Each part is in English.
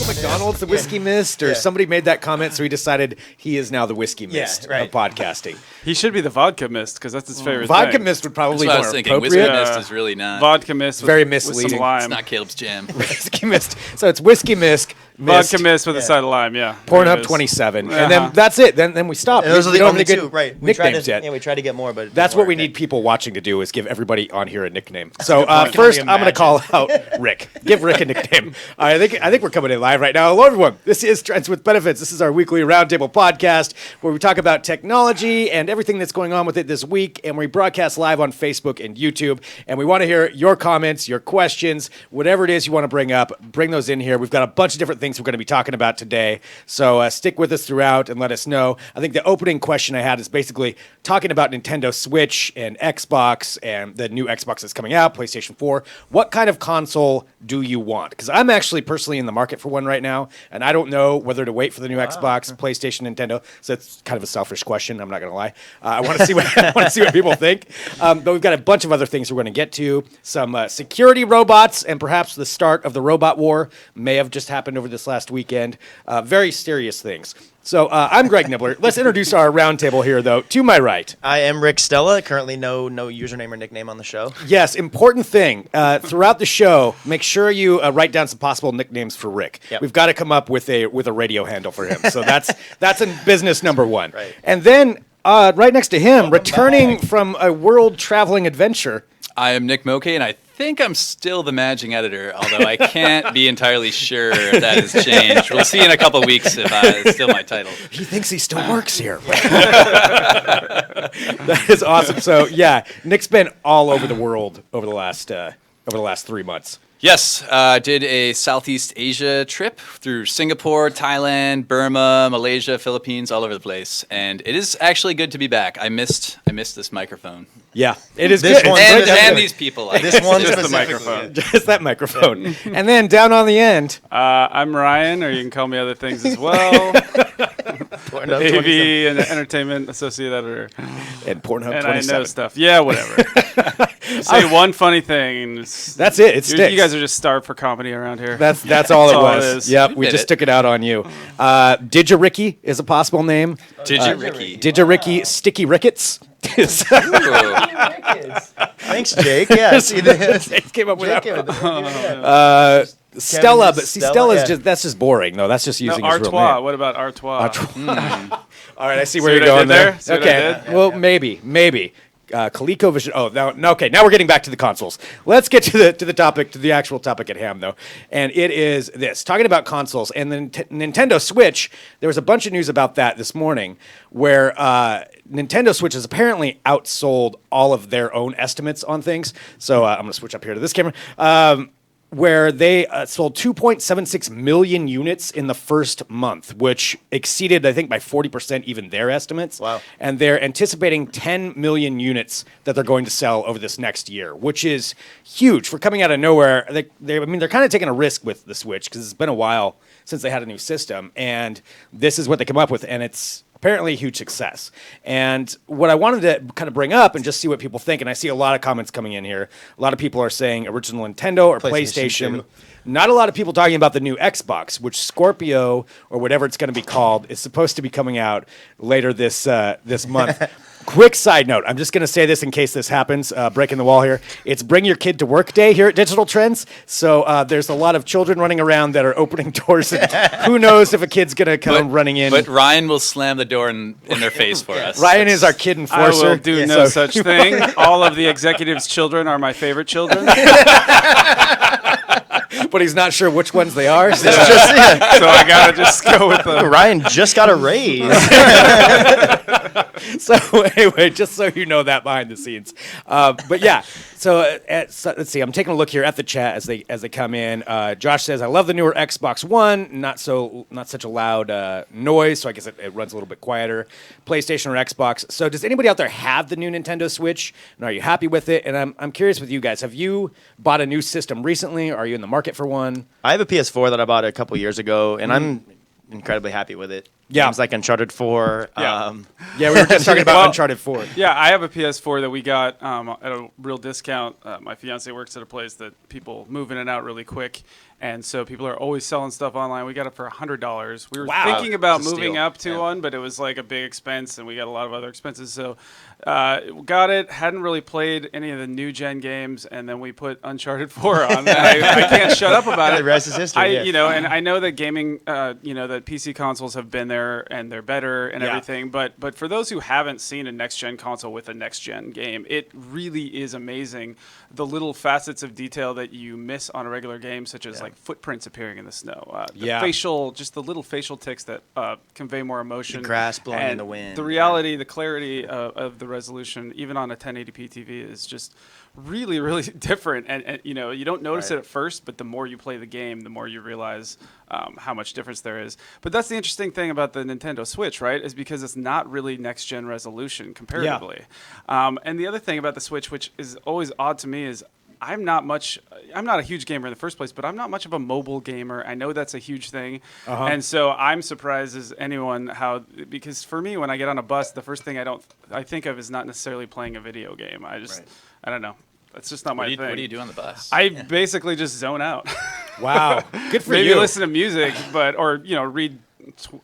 McDonald's the Whiskey Mist, or somebody made that comment, so he decided he is now the Whiskey Mist of podcasting. He should be the Vodka Mist because that's his favorite Vodka thing. Mist would probably be That's what I more was thinking. appropriate. Whiskey Mist is really not. Vodka Mist, Very with some misleading. lime. It's not Caleb's jam. Whiskey Mist. So it's Whiskey Mist. Vodka Mist with a side of lime, yeah. There it Pornhub is. 27, and then that's it. Then we stop. And those are We the don't only have any two, good right? We tried nicknames to, yet. yeah, we tried to get more, but it That's didn't what work. we need people watching to do, is give everybody on here a nickname. So point. first, Can I'm we going to call out Rick. Give Rick a nickname. I think we're coming in live right now. Hello, everyone. This is Trends with Benefits. This is our weekly roundtable podcast where we talk about technology and everything that's going on with it this week, and we broadcast live on Facebook and YouTube. And we want to hear your comments, your questions, whatever it is you want to bring up. Bring those in here. We've got a bunch of different things we're going to be talking about today. So stick with us throughout and let us know. I think the opening question I had is basically talking about Nintendo Switch and Xbox and the new Xbox that's coming out, PlayStation 4. What kind of console do you want? Because I'm actually personally in the market for one right now, and I don't know whether to wait for the new Xbox, PlayStation, Nintendo. So it's kind of a selfish question. I'm not going to lie. I want to see what people think. But we've got a bunch of other things we're going to get to. Some security robots, and perhaps the start of the robot war may have just happened over this last weekend. Very serious things. So I'm Greg Nibbler. Let's introduce our roundtable here, though. To my right. I am Rick Stella. Currently, no username or nickname on the show. Yes, important thing. Throughout the show, make sure you write down some possible nicknames for Rick. Yep. We've got to come up with a radio handle for him. So that's in business number one. Right. And then right next to him, returning from a world traveling adventure. I am Nick Moke, and I think I'm still the managing editor, although I can't be entirely sure if that has changed. We'll see in a couple weeks if it's still my title. He thinks he still works here. That is awesome. So yeah, Nick's been all over the world over the last 3 months. Yes, did a Southeast Asia trip through Singapore, Thailand, Burma, Malaysia, Philippines, all over the place, and it is actually good to be back. I missed this microphone. Yeah, it is This good. one- And these people. I This guess. one Just the specifically. microphone. Just that microphone. And then down on the end, I'm Ryan, or you can call me other things as well. AV and Entertainment Associate Editor. and Pornhub And 27. I know stuff. Yeah, whatever. Say one funny thing. And That's it. It sticks. you guys are just starved for comedy around here. That's all it That's all was. it is. Yep, We we did just it. took it out on you. Didja is a possible name. Did you, Ricky? Didja Sticky Ricketts. Ooh. Thanks, Jake. Yeah, see Jake came up with Jake that. came up with that. Stella, but see, Stella, Stella's yeah. that's just boring. No, that's just No, using his real Artois. name. What about Artois? All right, I see See where you're what I going did there. there? See what I Okay, did? well, maybe. ColecoVision. Oh, no. Okay, now we're getting back to the consoles. Let's get to the topic, to the actual topic at hand, though. And it is this: talking about consoles and the Nintendo Switch. There was a bunch of news about that this morning, where Nintendo Switch has apparently outsold all of their own estimates on things. So I'm going to switch up here to this camera. Where they sold 2.76 million units in the first month, which exceeded, I think, by 40% even their estimates. Wow. And they're anticipating 10 million units that they're going to sell over this next year, which is huge for coming out of nowhere. They're kind of taking a risk with the Switch because it's been a while since they had a new system, and this is what they come up with, and it's apparently a huge success. And what I wanted to kind of bring up and just see what people think, and I see a lot of comments coming in here. A lot of people are saying original Nintendo or PlayStation. PlayStation 2. Not a lot of people talking about the new Xbox, which Scorpio, or whatever it's going to be called, is supposed to be coming out later this month. Quick side note, I'm just going to say this in case this happens, breaking the wall here. It's Bring Your Kid to Work Day here at Digital Trends. So there's a lot of children running around that are opening doors, and who knows if a kid's going to come running in. But Ryan will slam the door in their face for us. Ryan is our kid I enforcer. will do no such thing. All of the executives' children are my favorite children. But he's not sure which ones they are. So. So I gotta just go with the. Ryan just got a raise. So anyway, just so you know that behind the scenes. But yeah, so let's see. I'm taking a look here at the chat as they come in. Josh says, "I love the newer Xbox One. Not such a loud noise. So I guess it runs a little bit quieter. PlayStation or Xbox. So does anybody out there have the new Nintendo Switch? And are you happy with it? And I'm curious with you guys. Have you bought a new system recently? Are you in the market for one? I have a PS4 that I bought a couple years ago, and I'm incredibly happy with it. Yeah. Games like Uncharted 4. Yeah. Yeah, we were just talking about Well, Uncharted 4. Yeah, I have a PS4 that we got at a real discount. My fiance works at a place that people move in and out really quick, and so people are always selling stuff online. We got it for $100. We were Wow. thinking about It's a moving steal. up to Yeah. one, but it was like a big expense, and we got a lot of other expenses. So got it. Hadn't really played any of the new gen games, and then we put Uncharted 4 on. And I can't shut up about it. The rest is history. yeah. You know, and I know that gaming, that PC consoles have been there and they're better and Yeah. everything. But for those who haven't seen a next gen console with a next gen game, it really is amazing the little facets of detail that you miss on a regular game, such as like footprints appearing in the snow, just the little facial ticks that convey more emotion, grass blowing in and the wind, the reality, the clarity of the resolution, even on a 1080p TV, is just really, really different. And you know, you don't notice Right. it at first, but the more you play the game, the more you realize how much difference there is. But that's the interesting thing about the Nintendo Switch, right? Is because it's not really next-gen resolution comparatively. And the other thing about the Switch, which is always odd to me, is I'm not a huge gamer in the first place, but I'm not much of a mobile gamer. I know that's a huge thing. And so I'm surprised as anyone because for me, when I get on a bus, the first thing I think of is not necessarily playing a video game. I don't know. That's just not my thing. What do you do on the bus? I basically just zone out. Wow. Good for Maybe you. listen to music, or read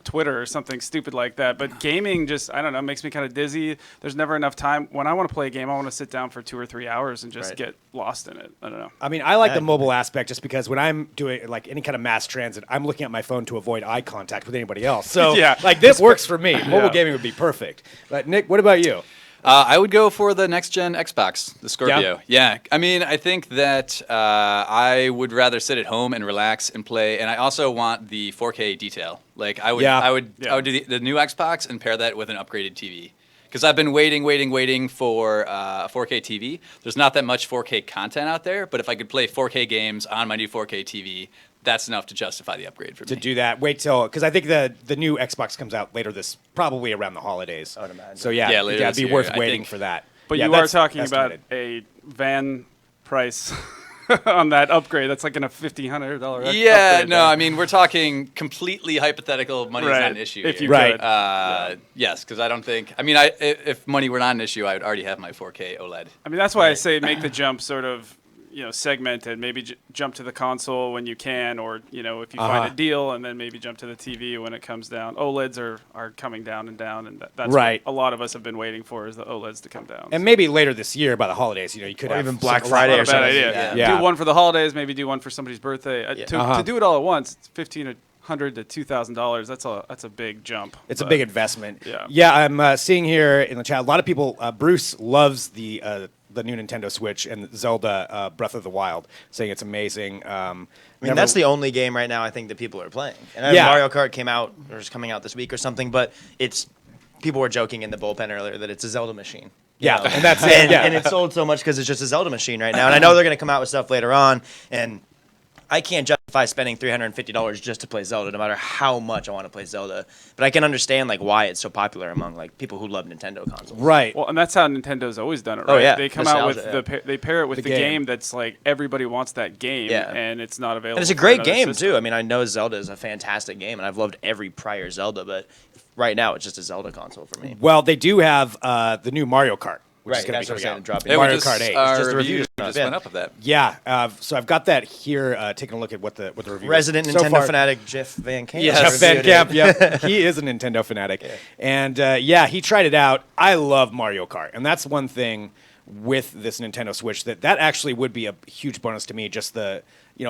Twitter or something stupid like that. But gaming just, I don't know, makes me kind of dizzy. There's never enough time. When I want to play a game, I want to sit down for 2 or 3 hours and just Right. get lost in it. I don't know. I mean, I like the Yeah. mobile aspect just because when I'm doing like any kind of mass transit, I'm looking at my phone to avoid eye contact with anybody else. So, Yeah. like, this works for me. Mobile Yeah. gaming would be perfect. But Nick, what about you? I would go for the next gen Xbox, the Scorpio. Yeah. I mean, I think that I would rather sit at home and relax and play, and I also want the 4K detail. Like I would, Yeah. I would do the new Xbox and pair that with an upgraded TV. Because I've been waiting for a 4K TV. There's not that much 4K content out there, but if I could play 4K games on my new 4K TV, that's enough to justify the upgrade for To me. do that, wait till because I think the new Xbox comes out later probably around the holidays. I would imagine. So yeah, Yeah, later it'd this be year, worth I waiting think. for that. But Yeah, you are that's talking estimated. about a van price on that upgrade. That's like in a $1,500 Yeah, upgrade no, there. I mean, we're talking completely hypothetical. Money's not Right, an issue if here. you Right. could. Yes, because I don't think. I mean, if money were not an issue, I would already have my 4K OLED. I mean, that's why I say make the jump sort of, segmented. Maybe jump to the console when you can, or, if you find a deal, and then maybe jump to the TV when it comes down. OLEDs are coming down, and that's Right. what a lot of us have been waiting for, is the OLEDs to come down. And maybe later this year by the holidays, you could Or have even Black some- Friday Not or a bad something. idea. Yeah. Do one for the holidays, maybe do one for somebody's birthday. Yeah. To do it all at once, it's $1,500 to $2,000. That's a big jump. It's a But- big investment. Yeah. I'm seeing here in the chat a lot of people. Bruce loves the new Nintendo Switch and Zelda Breath of the Wild, saying it's amazing. I mean, that's the only game right now I think that people are playing. And I know Yeah. Mario Kart came out or is coming out this week or something, but people were joking in the bullpen earlier that it's a Zelda machine. you Yeah, know? and that's it. and, Yeah. and it's sold so much because it's just a Zelda machine right now. And I know they're going to come out with stuff later on, and I can't justify spending $350 just to play Zelda, no matter how much I want to play Zelda. But I can understand why it's so popular among people who love Nintendo consoles. Right. Well, and that's how Nintendo's always done it, right? Oh, yeah. They come out with Nostalgia, they pair it with The the game. game that's like everybody wants that game, Yeah. and it's not available. And it's a for great another game system. too. I mean, I know Zelda is a fantastic game, and I've loved every prior Zelda, but right now it's just a Zelda console for me. Well, they do have the new Mario Kart, which is Right, going to that's be what I'm coming saying, out. dropping. Yeah, Mario we just, Kart 8. Our Just the review reviews just yeah. went up of that. Yeah, so I've got that here, taking a look at what the review Resident is. So Nintendo far- fanatic Jeff Van Camp. Yes. Jeff Van reviewed it. Camp, yeah, he is a Nintendo fanatic, and he tried it out. I love Mario Kart, and that's one thing with this Nintendo Switch that actually would be a huge bonus to me. Just the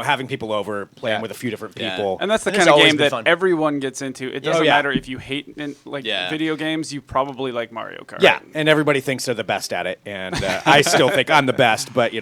having people over, playing Yeah. with a few different Yeah. people, And that's the And it's kind of always game been that fun. everyone gets into. It doesn't yeah. matter if you hate Yeah. video games. You probably like Mario Kart. yeah, and everybody thinks they're the best at it, and I still think I'm the best, but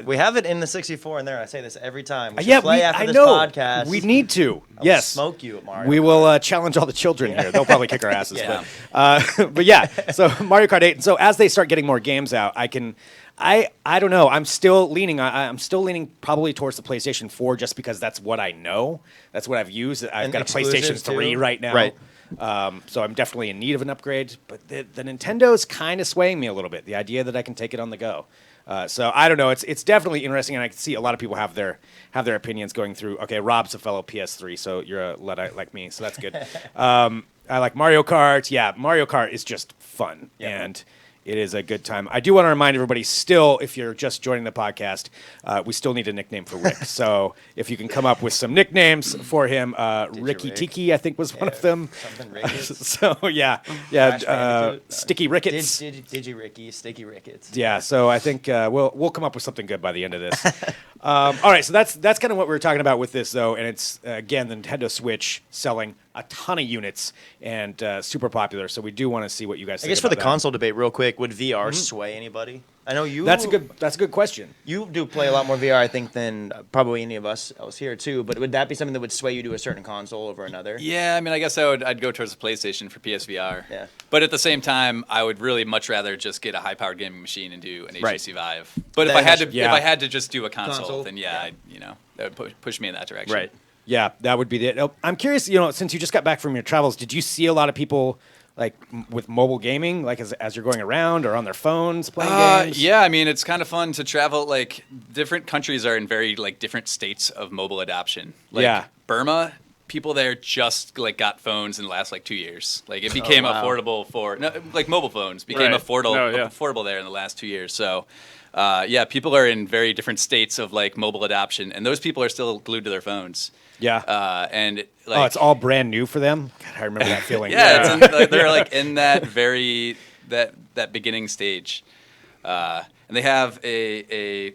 We have it in the 64 in there. I say this every time. We should yeah, play after I this know. podcast. We need to. I will Yes, smoke you at Mario. we will challenge all the children here. They'll probably kick our asses. Yeah. But yeah, so Mario Kart 8. So as they start getting more games out, I don't know. I'm still leaning probably towards the PlayStation 4 just because that's what I know. That's what I've used. I've And got a PlayStation exclusives, 3 too. right now. Right. So I'm definitely in need of an upgrade. But the Nintendo's kind of swaying me a little bit. The idea that I can take it on the go. So I don't know. It's definitely interesting, and I can see a lot of people have their opinions going through. Okay, Rob's a fellow PS3, so you're a Luddite like me, so that's good. I like Mario Kart. Yeah, Mario Kart is just fun, and it is a good time. I do want to remind everybody still, if you're just joining the podcast, we still need a nickname for Rick. So if you can come up with some nicknames for him, Ricky Rick? Tiki, I think was one of them. Something Rickets. So Bandicoot. Sticky Rickets. Digi Ricky, Sticky Rickets. Yeah, so I think we'll come up with something good by the end of this. All right, so that's kind of what we were talking about with this, though, and it's again the Nintendo Switch selling a ton of units and super popular. So we do want to see what you guys. I think guess for the about that. console debate, real quick, would VR sway anybody? I know you. That's a good question. You do play a lot more VR, I think, than probably any of us else here too. But would that be something that would sway you to a certain console over another? Yeah, I mean, I guess I'd go towards the PlayStation for PSVR. Yeah. But at the same time, I would really much rather just get a high-powered gaming machine and do an Right. HTC Vive. But if That I had is- to, yeah. if I had to just do a console, Console, then yeah, that would push me in that direction. Right. Yeah, that would be it. Oh, I'm curious. Since you just got back from your travels, did you see a lot of people like with mobile gaming, like as you're going around or on their phones playing games? Yeah, I mean, it's kind of fun to travel. Like, different countries are in very different states of mobile adoption. Like, Yeah. Burma, people there just got phones in the last 2 years. Like, it became wow. affordable for mobile phones became Right. affordable No, yeah. affordable there in the last 2 years. So. People are in very different states of mobile adoption, and those people are still glued to their phones. Yeah. And It's all brand new for them. God, I remember that feeling. yeah, they're in that very that beginning stage, and they have the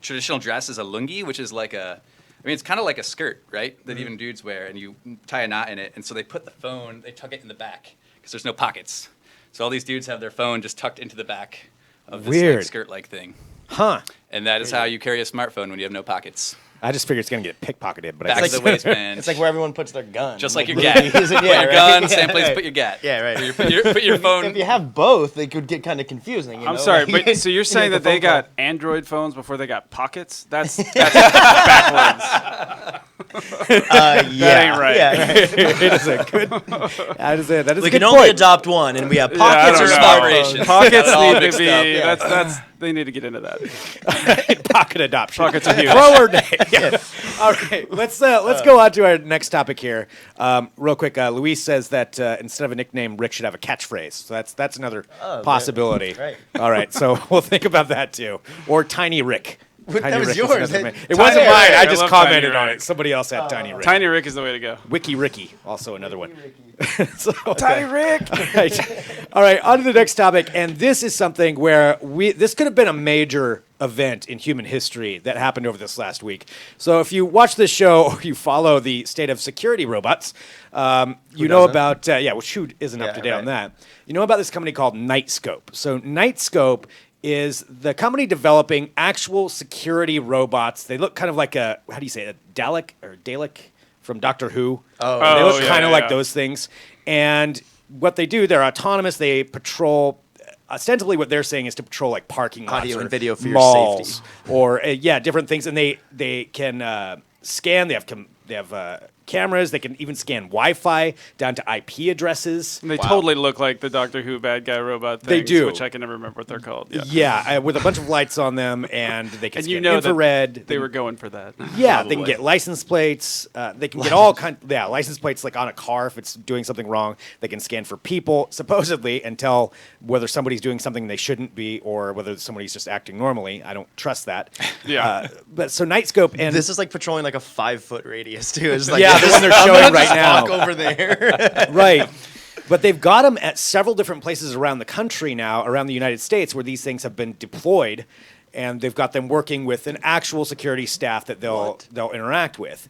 traditional dress is a lungi, which is it's kind of like a skirt, right? That even dudes wear, and you tie a knot in it, and so they put the phone, they tuck it in the back because there's no pockets. So all these dudes have their phone just tucked into the back of this Weird. skirt-like thing, Huh. and that is how you carry a smartphone when you have no pockets. I just figured it's gonna get pickpocketed, but Back I of the waistband. It's like where everyone puts their gun. Just like your movie. gat. Yeah, Put your right. gun, Yeah, same place right. put your gat. Yeah, right. Put your phone. If you have both, they could get kind of confusing. I'm sorry, Like, but so you're saying the that they phone call. got Android phones before they got pockets? That's backwards. Yeah, ain't right. Yeah, right. it is a good. That is a We good can only point. adopt one, and we have I pockets don't or know. smartphones. Pockets Got it all need to mixed be. up. Yeah. That's they need to get into that. Pocket adoption. Pockets are huge. Forward. Yeah. All right, let's go on to our next topic here. Real quick, Luis says that instead of a nickname, Rick should have a catchphrase. So that's another possibility. right. All right, so we'll think about that too. Or Tiny Rick. That Tiny was Rick yours. another It- It wasn't Tiny mine. Rick. I I just love Tiny commented on Rick. it. Somebody else had Tiny Rick. Tiny Rick is the way to go. Wiki Ricky, also another one. So, Tiny Rick. All right, on to the next topic. And this is something where this could have been a major event in human history that happened over this last week. So if you watch this show or you follow the state of security robots, you know doesn't? about, which who isn't up Yeah, to date on right. that? You know about this company called Nightscope. So Nightscope is the company developing actual security robots. They look kind of like a Dalek from Doctor Who. Oh. They look yeah, kind of yeah, like yeah. those things. And what they do, they're autonomous. They patrol. Ostensibly, what they're saying is to patrol like parking lots Audio or and video for your malls safety. or different things. And they can scan. They have cameras. They can even scan Wi-Fi down to IP addresses. And they totally look like the Doctor Who bad guy robot things, They do. which I can never remember what they're called. Yeah. Yeah, with a bunch of lights on them, and they can And scan you know infrared. that they were going for that. Yeah, they can Probably. get license plates. They can get all kind. Yeah, license plates like on a car if it's doing something wrong. They can scan for people supposedly and tell whether somebody's doing something they shouldn't be or whether somebody's just acting normally. I don't trust that. Yeah. But so Nightscope and This is like patrolling like a 5-foot radius too. It's like, Yeah, the one they're showing right now. Walk over there. right. But they've got them at several different places around the country now, around the United States, where these things have been deployed, and they've got them working with an actual security staff that they'll interact with.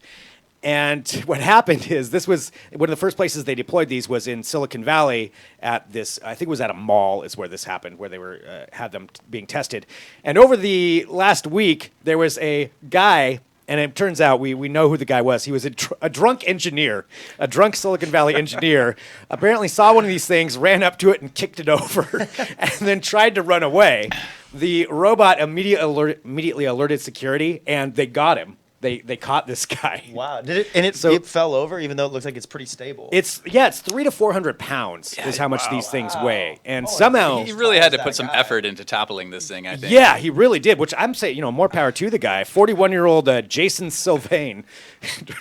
And what happened is this was one of the first places they deployed these was in Silicon Valley at this, I think it was at a mall is where this happened, where they were had them being tested. And over the last week, there was a guy. And it turns out we know who the guy was. He was a drunk engineer, a drunk Silicon Valley engineer. Apparently saw one of these things, ran up to it and kicked it over, and then tried to run away. The robot immediately alerted security, and they got him. they caught this guy. Wow. Did it? And it fell over, even though it looks like it's pretty stable. It's 300 to 400 pounds is how much these things weigh, and somehow He really had to that put some guy. effort into toppling this thing, I think. yeah, he really did. Which I'm saying, more power to the guy. 41-year-old Jason Sylvain,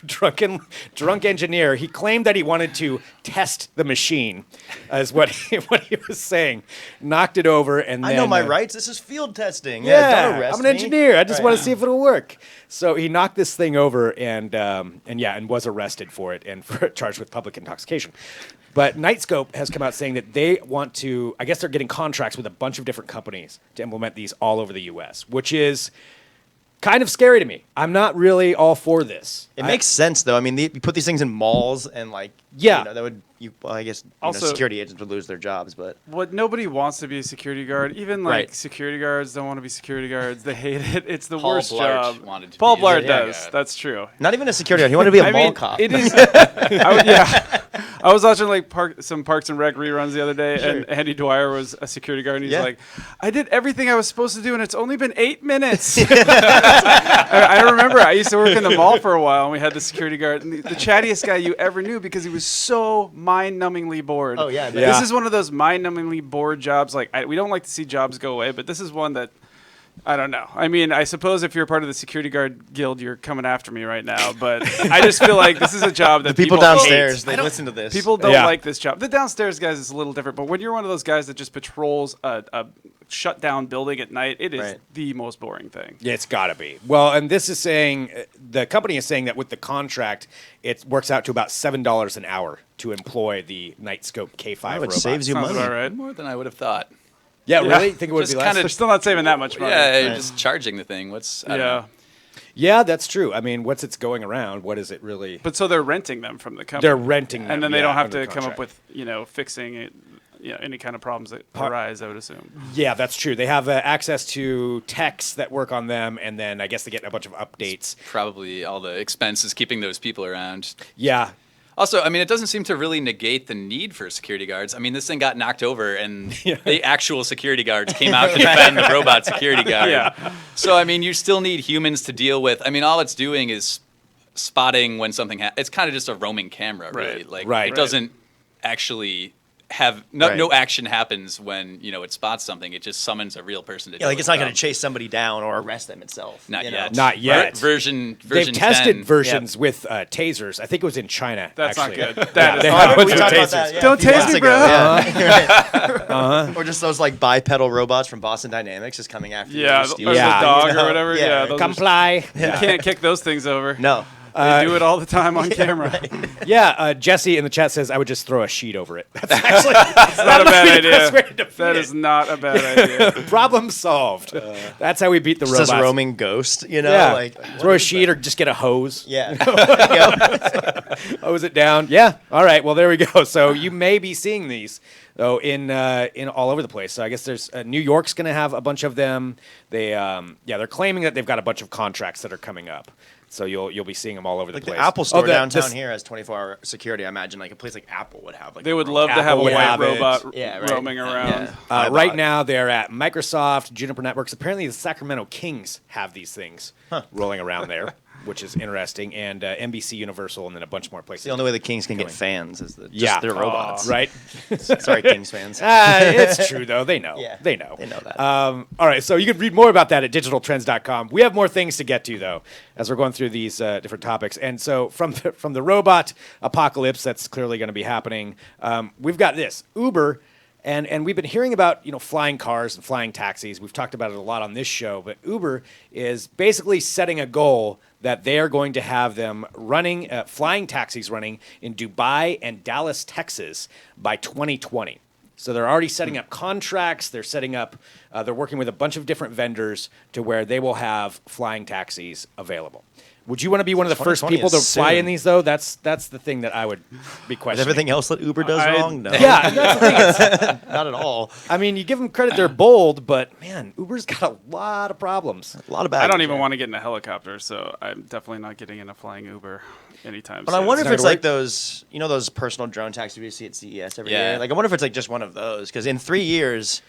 drunk engineer. He claimed that he wanted to test the machine, is what he was saying. Knocked it over, and then I know my rights. This is field testing. Yeah, don't arrest I'm an me. engineer. I just Right. want to see if it'll work. So he knocked this thing over and was arrested for it and charged with public intoxication. But Nightscope has come out saying that they want to. I guess they're getting contracts with a bunch of different companies to implement these all over the U.S., which is kind of scary to me. I'm not really all for this. It makes sense though. I mean, you put these things in malls and Yeah. that would well, I guess Also- security agents would lose their jobs, but What nobody wants to be a security guard. Even Right. security guards don't want to be security guards. They hate it. It's the Paul worst Blart job. wanted to Paul be a Blart security does. guard. That's true. not even a security guard. He wanted to be a mall cop. It is. I was watching some Parks and Rec reruns the other day, and Andy Dwyer was a security guard, and he's Yeah. like, "I did everything I was supposed to do, and it's only been 8 minutes." I remember I used to work in the mall for a while, and we had the security guard, and the chattiest guy you ever knew because he was so mind-numbingly bored. Oh, yeah, dude. Yeah. This is one of those mind-numbingly bored jobs. We don't like to see jobs go away, but this is one that. I don't know. I mean, I suppose if you're part of the security guard guild, you're coming after me right now. But I just feel like this is a job that the people hate. downstairs, they listen to this. People don't Yeah. like this job. The downstairs guys is a little different, but when you're one of those guys that just patrols a shut down building at night, it is Right. the most boring thing. Yeah, it's got to be. Well, and this is saying the company is saying that with the contract, it works out to about $7 an hour to employ the Nightscope K5 Oh, it robot. saves you Sounds money. about right. More than I would have thought. Yeah, Yeah. really? Think it would Just be less? They're still not saving that much money. Yeah, just charging the thing. I don't know. Yeah, that's true. I mean, once it's going around, what is it really? But so they're renting them from the company. They're renting them, and then they yeah, don't have under to the come up contract. with fixing it. Any kind of problems that arise, I would assume. Yeah, that's true. They have access to techs that work on them, and then I guess they get a bunch of updates. Probably all the expenses keeping those people around. Yeah. Also, I mean, it doesn't seem to really negate the need for security guards. I mean, this thing got knocked over, and the actual security guards came out to defend the robot security guard. Yeah. So, I mean, you still need humans to deal with. I mean, all it's doing is spotting when something happens. It's kind of just a roaming camera, really. Right. Right. It doesn't actually have no action happens when it spots something. It just summons a real person to. Yeah, deal it's with not the going to problem. chase somebody down or arrest them itself. Not you know? yet. Not yet. Version They've 10. tested versions with tasers. I think it was in China. That's actually. not good. That is they not have a good. bunch We of talked about tasers. that, yeah, Don't a few tase months me, ago, bro. yeah. Or just those bipedal robots from Boston Dynamics just coming after you. Yeah, and or stealing the Yeah. dog you know? or whatever. Yeah, those are- Comply. you can't kick those things over. No. They do it all the time on camera. Yeah, Jesse in the chat says I would just throw a sheet over it. That's actually That's not a bad best way to idea. defeat That it. is not a bad idea. Problem solved. That's how we beat the Just robots. as roaming ghost, Yeah, like throw a sheet or just get a hose. Yeah. Hose it down. Yeah. All right. Well, there we go. So you may be seeing these though in all over the place. So I guess there's New York's going to have a bunch of them. They're claiming that they've got a bunch of contracts that are coming up. So you'll be seeing them all over Like the the place. Apple store downtown this- here has 24-hour security. I imagine like a place like Apple would have. Like They would a love to have a Apple would white have it. robot Yeah, right. roaming around. Yeah. Right iBot. now, they're at Microsoft, Juniper Networks. Apparently, the Sacramento Kings have these things rolling around there, which is interesting, and NBC Universal, and then a bunch more places. The only way the Kings can get fans is just Yeah. their robots. Right? Sorry, Kings fans. It's true, though. They know. Yeah, They know. they know that. All right, so you can read more about that at digitaltrends.com. We have more things to get to, though, as we're going through these different topics. And so from the robot apocalypse that's clearly going to be happening, we've got this. Uber, and we've been hearing about flying cars and flying taxis. We've talked about it a lot on this show, but Uber is basically setting a goal that they are going to have them running, flying taxis running in Dubai and Dallas, Texas by 2020. So they're already setting up contracts. They're setting up, they're working with a bunch of different vendors to where they will have flying taxis available. Would you want to be one of the first 2020 people to is fly in soon. these, though? That's the thing that I would be Is questioning. everything else that Uber does wrong? No. Yeah, and that's the thing. It's- Not at all. I mean, you give them credit; they're bold, but man, Uber's got a lot of problems. A lot of I bad. don't even want to get in a helicopter, so I'm definitely not getting in a flying Uber anytime But soon. I wonder if not it's gonna like those, those personal drone taxis we see at CES every Yeah. year. Like, I wonder if it's like just one of those. Because in 3 years,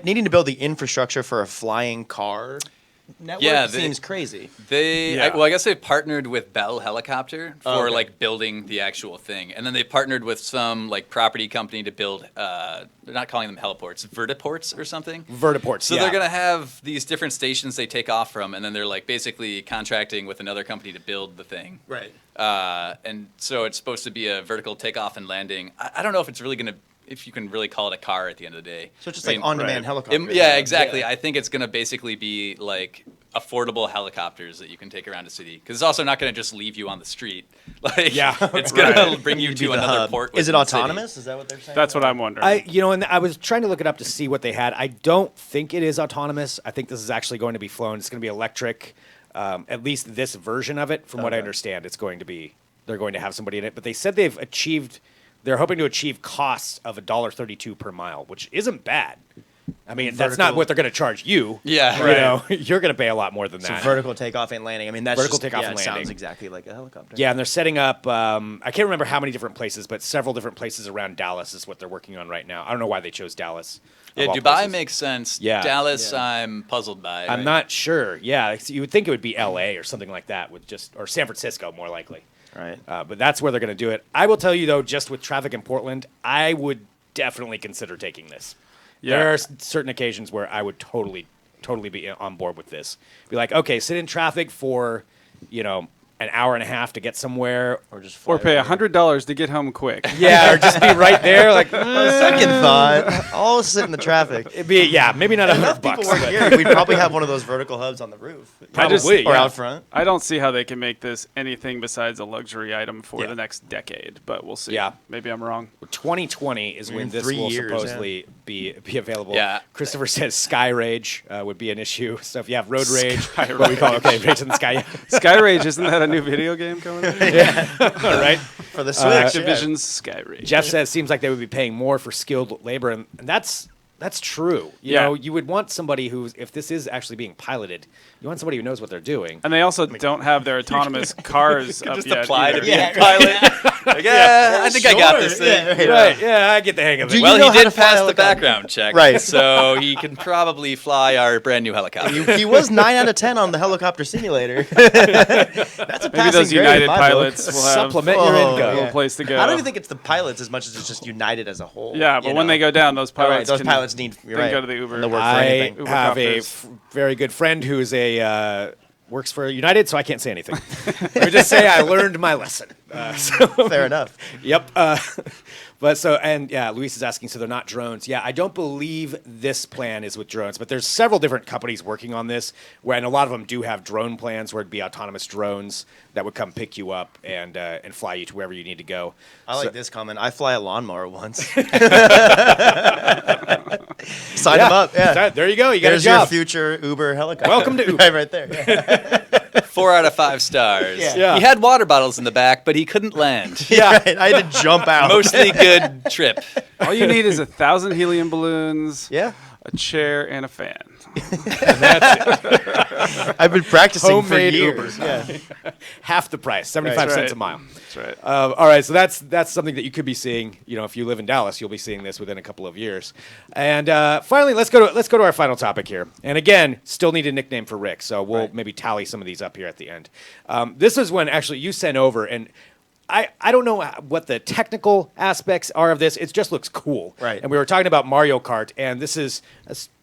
needing to build the infrastructure for a flying car network Yeah, seems crazy. Yeah. I guess they partnered with Bell Helicopter for okay. like building the actual thing, and then they partnered with some like property company to build. They're not calling them heliports, vertiports or something. Vertiports. So yeah. they're gonna have these different stations they take off from, and then they're like basically contracting with another company to build the thing. Right. And so it's supposed to be a vertical takeoff and landing. I don't know if it's really gonna, if you can really call it a car at the end of the day. So it's just I like mean, on-demand right. helicopter. yeah, exactly. Yeah. I think it's gonna basically be like affordable helicopters that you can take around a city, because it's also not gonna just leave you on the street. Like, Yeah. it's gonna Right. bring you You'd be to the another hub. port. Is it within the city. autonomous? Is that what they're saying? That's what I'm wondering. And I was trying to look it up to see what they had. I don't think it is autonomous. I think this is actually going to be flown. It's going to be electric. At least this version of it, from what I Okay. understand, it's going to be. They're going to have somebody in it. But they said they're hoping to achieve costs of $1.32 per mile, which isn't bad. I mean, that's not Vertical- what they're going to charge you. Yeah. You Right. know, you're going to pay a lot more than So that. vertical takeoff and landing. I mean, that's Vertical just, takeoff yeah, and it sounds landing. exactly like a helicopter. Yeah, and they're setting up. I can't remember how many different places, but several different places around Dallas is what they're working on right now. I don't know why they chose Dallas. Yeah, of all Dubai places. makes sense. Yeah. Dallas, Yeah. I'm puzzled by. I'm right? not sure. Yeah, you would think it would be L.A. or something like that, or San Francisco, more likely. Right. But that's where they're going to do it. I will tell you though, just with traffic in Portland, I would definitely consider taking this. Yeah. There are certain occasions where I would totally be on board with this. Be like, okay, sit in traffic for, an hour and a half to get somewhere. Or just fly or pay over. $100 to get home quick. Yeah, or just be right there. Like, Second thought, I'll sit in the traffic. it'd be, maybe not Enough $100. people work but- here. We'd probably have one of those vertical hubs on the roof. Probably, or yeah. out front. I don't see how they can make this anything besides a luxury item for Yeah. the next decade, but we'll see. Yeah. Maybe I'm wrong. 2020 is when In this 3 will years, supposedly be available. Yeah. Christopher says Sky Rage would be an issue. So if you have Road Rage, Sky what we call Rage in the Sky. Sky Rage, isn't that a new video game coming out? All right. For the Switch. Activision's Sky Rage. Jeff says seems like they would be paying more for skilled labor, and that's true. You Yeah. know, you would want somebody who's, if this is actually being piloted, you want somebody who knows what they're doing. And they also don't have their autonomous cars up Just yet. apply to either. be a pilot. Like, I think I got this thing. Right? Yeah, I get the hang of it. Do you Well, know he how to did fly a pass the helicopter? background check, Right. So he can probably fly our brand new helicopter. He was 9 out of 10 on the helicopter simulator. That's a Maybe passing those grade United in my pilots book. will have Supplement your Oh, income. a little yeah. place to go. I don't even think it's the pilots as much as it's just United as a whole. Yeah, but you when know? they go down, those All right, pilots those can pilots need. You're then right. go to the Uber. And they'll work for I anything. have a Ubercopters. very good friend who's works for United, so I can't say anything. Let me just say I learned my lesson. Fair enough. Yep. Luis is asking, so they're not drones. Yeah, I don't believe this plan is with drones, but there's several different companies working on this, and a lot of them do have drone plans where it'd be autonomous drones that would come pick you up and fly you to wherever you need to go. I like So- this comment. I fly a lawnmower once. Sign him up. Yeah. There you go. You got There's a your job. future Uber helicopter. Welcome to Uber. right there. Yeah. 4 out of 5 stars. Yeah. He had water bottles in the back, but he couldn't land. Yeah. Right. I had to jump out. Mostly good trip. All you need is 1,000 helium balloons, Yeah. a chair, and a fan. I've been practicing Homemade for years. Ubers. Half the price, 75 That's cents right. a mile. That's right. All right, so that's something that you could be seeing. You know, if you live in Dallas, you'll be seeing this within a couple of years. And finally, let's go to our final topic here. And again, still need a nickname for Rick, so we'll maybe tally some of these up here at the end. This is when actually you sent over, and I don't know what the technical aspects are of this. It just looks cool. Right. And we were talking about Mario Kart, and this is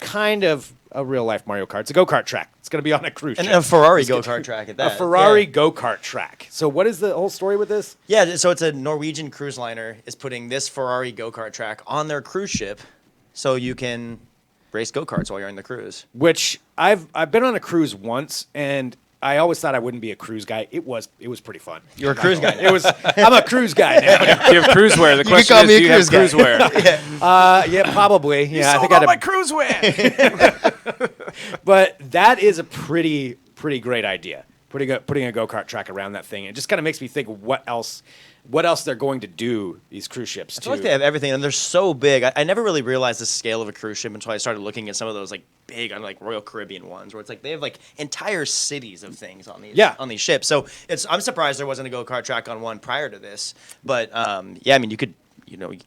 kind of a real life Mario Kart. It's a go kart track. It's going to be on a cruise And ship. a Ferrari go-kart track at that. A Ferrari Yeah. go-kart track. So what is the whole story with this? Yeah, so it's a Norwegian cruise liner is putting this Ferrari go-kart track on their cruise ship so you can race go-karts while you're on the cruise. Which I've been on a cruise once, and I always thought I wouldn't be a cruise guy. It was pretty fun. You're a cruise guy. It was. I'm a cruise guy now. You have cruise wear. The question call is, me a do you have cruise cruise guy. wear? Yeah, probably. Yeah, I think all my I'd. cruise wear. But that is a pretty great idea. Putting a go-kart track around that thing. It just kind of makes me think of what else they're going to do, these cruise ships. I feel like they have everything, and they're so big. I never really realized the scale of a cruise ship until I started looking at some of those like big, like Royal Caribbean ones, where it's like they have like entire cities of things on these ships. So I'm surprised there wasn't a go-kart track on one prior to this. But yeah, I mean, you could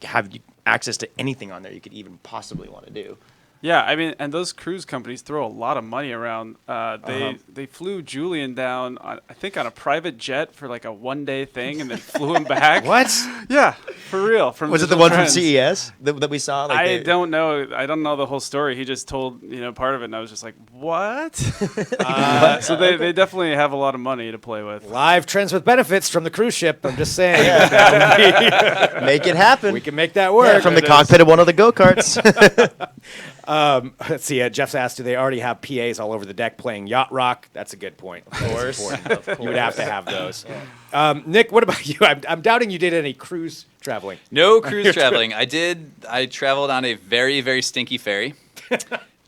have access to anything on there you could even possibly want to do. Yeah, I mean, and those cruise companies throw a lot of money around. They flew Julian down, I think, on a private jet for like a 1-day thing, and then flew him back. What? Yeah, for real. From Was it the Digital one Trends. from CES that we saw? Like I don't know. I don't know the whole story. He just told part of it, and I was just like, "What?" So they definitely have a lot of money to play with. Live trends with benefits from the cruise ship. I'm just saying. Make it happen. We can make that work. From the cockpit of one of the go-karts. Let's see. Jeff's asked, do they already have PAs all over the deck playing yacht rock? That's a good point. Of course. You would have to have those. Nick, what about you? I'm doubting you did any cruise traveling. No cruise traveling. I traveled on a very, very stinky ferry.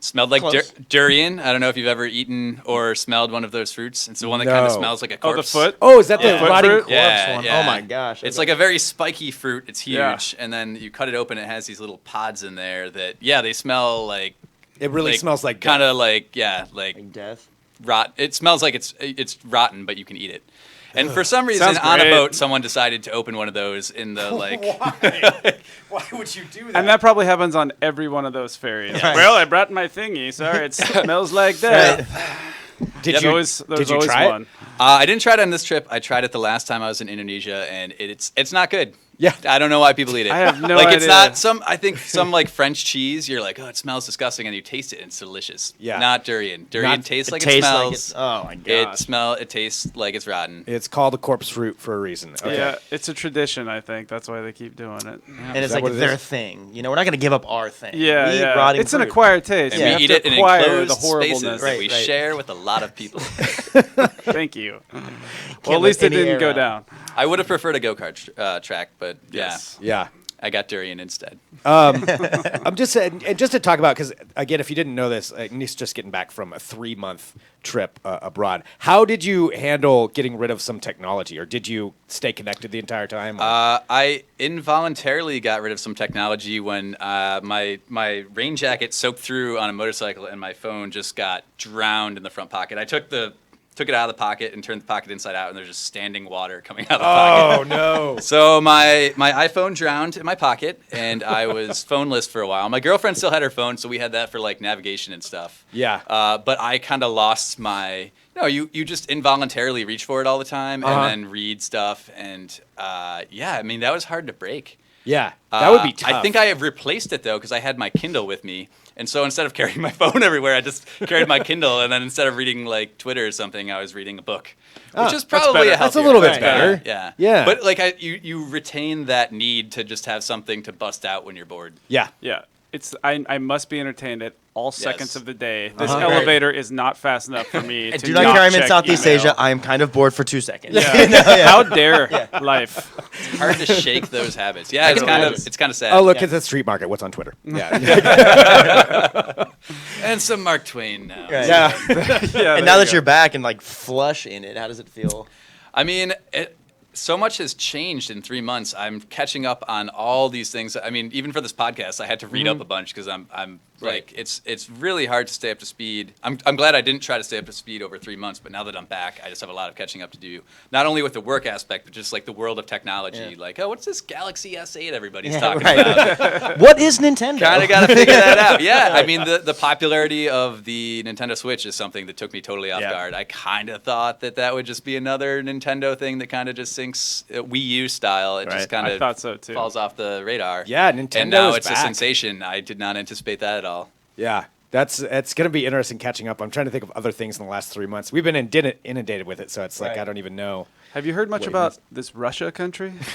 Smelled like durian. I don't know if you've ever eaten or smelled one of those fruits. It's the one that kind of No. smells like a Oh, corpse. the foot. Oh, is that Yeah. the rotting Fruit? corpse Yeah, one? yeah. Oh my gosh. It's like a very spiky fruit. It's huge, Yeah. and then you cut it open. It has these little pods in there that, they smell like. It really smells like death. kind of like death. rot. It smells like it's rotten, but you can eat it. And for some reason, Sounds on a great. boat, someone decided to open one of those in the Why would you do that? And that probably happens on every one of those ferries. Right. Well, I brought my thingy. Sorry, it smells like that. did Yep. you, There's did you always try one. it? I didn't try it on this trip. I tried it the last time I was in Indonesia, and it's not good. Yeah. I don't know why people eat it. I have no It's idea. not I think some like French cheese, you're like, oh, it smells disgusting, and you taste it, and it's delicious. Yeah. Not durian. Durian Not- tastes It like it tastes smells. like it's. Oh my gosh. It tastes like it's rotten. It's called a corpse fruit for a reason. Okay. Yeah, it's a tradition, I think. That's why they keep doing it. And it's that like what it their is? thing. We're not gonna give up our thing. Yeah, we eat yeah. rotting It's an fruit. acquired taste. And You we have eat to it in acquire enclosed the spaces horribleness. that we Right, right. share with a lot of people. Thank you. Well, at let least it any didn't air go out. down. I would have preferred a go-kart track, but Yes. Yeah. I got durian instead. I'm just saying, and just to talk about, because again, if you didn't know this, Nick's just getting back from a 3-month trip abroad. How did you handle getting rid of some technology, or did you stay connected the entire time? I involuntarily got rid of some technology when my rain jacket soaked through on a motorcycle and my phone just got drowned in the front pocket. I took it out of the pocket and turned the pocket inside out, and there's just standing water coming out of the pocket. Oh no! So my iPhone drowned in my pocket, and I was phoneless for a while. My girlfriend still had her phone, so we had that for like navigation and stuff. Yeah. But I kind of lost my. You just involuntarily reach for it all the time, and then read stuff, and I mean that was hard to break. Yeah, that would be tough. I think I have replaced it though, because I had my Kindle with me, and so instead of carrying my phone everywhere, I just carried my Kindle, and then instead of reading like Twitter or something, I was reading a book, which is probably better. That's a healthier. little bit Right. better. Yeah. Yeah. But like you retain that need to just have something to bust out when you're bored. Yeah. Yeah. I must be entertained at all seconds of the day. This Uh-huh. elevator is not fast enough for me to Do not carry me in check Southeast email. Asia. I am kind of bored for 2 seconds. Yeah. How dare life? It's hard to shake those habits. Yeah, can imagine. it's kind of sad. Oh, look at the street market. What's on Twitter? Yeah. And some Mark Twain now. Right. Yeah. Yeah, And now that you're back and like flush in it, how does it feel? I mean, so much has changed in 3 months. I'm catching up on all these things. I mean, even for this podcast, I had to read up a bunch because I'm like, it's really hard to stay up to speed. I'm glad I didn't try to stay up to speed over 3 months, but now that I'm back, I just have a lot of catching up to do. Not only with the work aspect, but just like the world of technology. Yeah. Like, oh, what's this Galaxy S8 everybody's Yeah, talking right. about? What is Nintendo? Kind of got to figure that out. Yeah, I mean, the popularity of the Nintendo Switch is something that took me totally off Yeah. guard. I kind of thought that would just be another Nintendo thing that kind of just sinks Wii U style. It Right. just kind I of thought so too. falls off the radar. Yeah, Nintendo And now is it's a back. sensation. I did not anticipate that at all. Yeah. It's going to be interesting catching up. I'm trying to think of other things in the last 3 months. We've been inundated with it, so it's like Right. I don't even know. Have you heard much Wait, about this Russia country? It's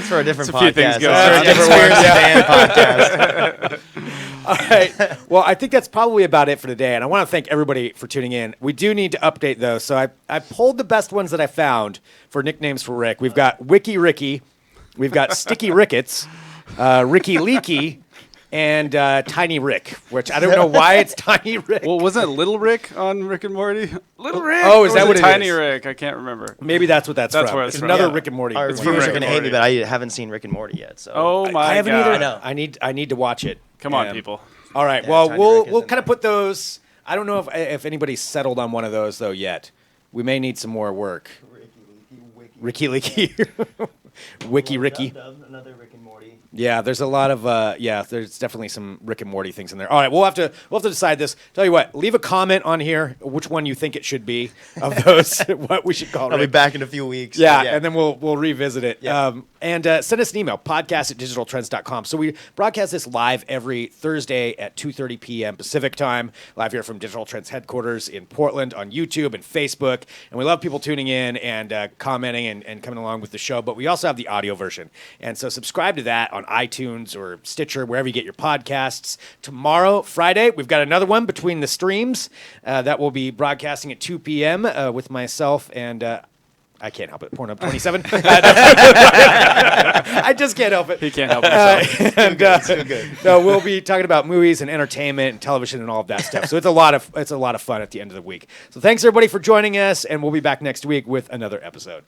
for a different It's a few podcast. things It's going for a on. different Worms and Dan podcast. All right. Well, I think that's probably about it for today. And I want to thank everybody for tuning in. We do need to update, though. So I pulled the best ones that I found for nicknames for Rick. We've got Wiki Ricky. We've got Sticky Ricketts, Ricky Leaky, and Tiny Rick, which I don't know why it's Tiny Rick. Well, wasn't it Little Rick on Rick and Morty? Little Rick. Oh, is Or that was what it Tiny is? Rick? I can't remember. Maybe that's what that's That's from. where it's from. another Yeah. Rick and Morty. Our It's viewers Rick are going and to hate me, Morty. but I haven't seen Rick and Morty yet. So Oh my I haven't God. either. I know. I need to watch it. Come on, And- people. All right. Yeah, well, Tiny we'll Rick is we'll in kind of there. put those. I don't know if anybody's settled on one of those though yet. We may need some more work. Ricky Leaky. Wiki Ricky. Another Rick and Morty. Yeah, there's a lot of there's definitely some Rick and Morty things in there. All right, we'll have to decide this. Tell you what, leave a comment on here which one you think it should be of those. What we should call it. I'll be back in a few weeks. Yeah, and then we'll revisit it. Yeah. And send us an email, podcast@digitaltrends.com. So we broadcast this live every Thursday at 2:30 p.m. Pacific time, live here from Digital Trends headquarters in Portland on YouTube and Facebook. And we love people tuning in and commenting and coming along with the show. But we also have the audio version. And so subscribe to that on iTunes or Stitcher, wherever you get your podcasts. Tomorrow, Friday, we've got another one between the streams that will be broadcasting at 2 p.m. With myself and I can't help it. Pornhub 27. I just can't help it. He can't help himself. And no, we'll be talking about movies and entertainment and television and all of that stuff. So it's a lot of fun at the end of the week. So thanks everybody for joining us, and we'll be back next week with another episode.